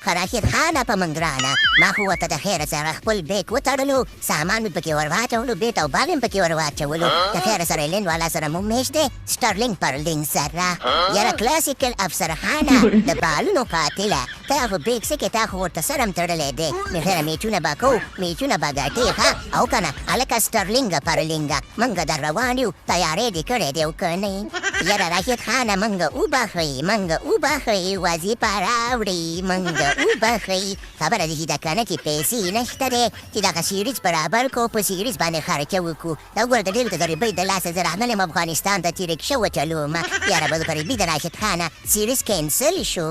خراخیر خانه په منګرانه ما خو ورته د خیره سره خپل بیک وتړلو سامان مې پکې ور واچولو بیت او باغ مې پکې ور واچولو د خیره سره لین والا سره مو میش دی سټرلینګ پرلینګ سره یاره کلاسیکل افسرخانه د بالونو قاتله تا خو بیک سکې تا خو ورته سره م تړلی دی مې خیره میچونه به کوو میچونه به ګټې ښه او که نه هلکه سټرلینګه پرلینګه موږ در روان یو تیارې دې کړی دی او که نه یاره راشد خانه موږ وبخئ وظیفه راوړي موږ وبخئ خبره دې ده که نه چې پیسې نشته دی چې دغه سیریز برابر کو په سیریز باندې خرچه وکړو دا ګوره د ډېرو د غریبۍ د لاسه زه راغلی یم افغانستان ته چې رکشه وچلوم یاره به د غریبۍ د راشد خانه سیریز کینسل شو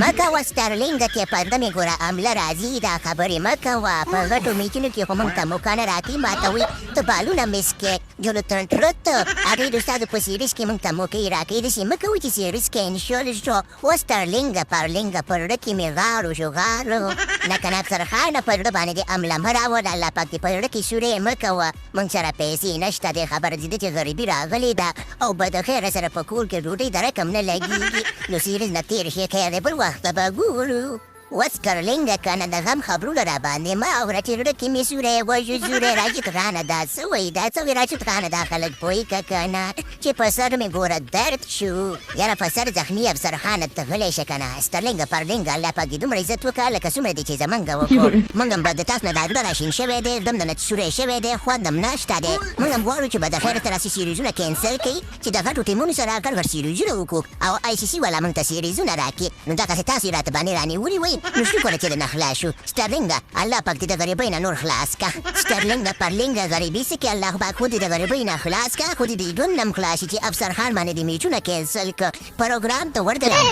مه کوه سټرلینګه کې پرده مې ګوره عمله راځي دا خبرې مه کوه په غټو میچونو کې خو موږ ته موکانه راکوي ماتوي ته بالونه مسکې جلوتن ترت هغوی د استادو په سیریز کې موږ ته موقعې راکوي داسې مه کوئ چې سیریز کینسل شو و سټرلینګه پرلینګه په زړه کې مې غاړو شو غاړو لکه افسرخانه په زړه باندې دې عمله مه راوړه الله پاک دې په زړه کې سورې مه کوه موږ سره پیسې نشته دې خبره دې ده چې غریبي راغلې ده او به د خیره سره په کور کې ډوډۍ د رقم نه لګېږي نو سیریز نه تېر شي خیر دی بل وخته به ګورو وسکرلینګه کنه د غم خبرونه را باندې ما اوره چې زړه کې مې سوری وژو زوری راشد خانه دا څه وایي دا څه وایي راشد خانه دا خلک پوهېږه که نه چې په سر مې ګوره درد شو یاره په سر زخمي افسرخانه ته غلی شه که نه سټرلینګه پرلینګه الله پاک دې دومره عزت وکړه لکه څومره دې چې زمونږ وکړو موږ هم به د تاسو نه دا زړه راشین شوی دی دم نه سوری شوی دی خوند هم نشته دی موږ هم غواړو چې به د خیره ته راسي سیریزونه کینسل کړي چې د غټو ټیمونو سره ګډ سیریزونه وکړو او آی سی سی والا موږ ته سیریزونه راکړي نو دغسې تاسو یې راته باندې رانیولي وئ نو شکر چې د نه خلاص شو سټرلینګه الله پاک دې د غریبۍ نه نور خلاص که سټرلینګه پرلینګه غریبي سکې الله پاک خو دې د غریبۍ نه خلاص که خو دې د ژوند نه هم خلاص شي چې افسرخان باندې دې میچونه کینسل که پروګرام ته وردرم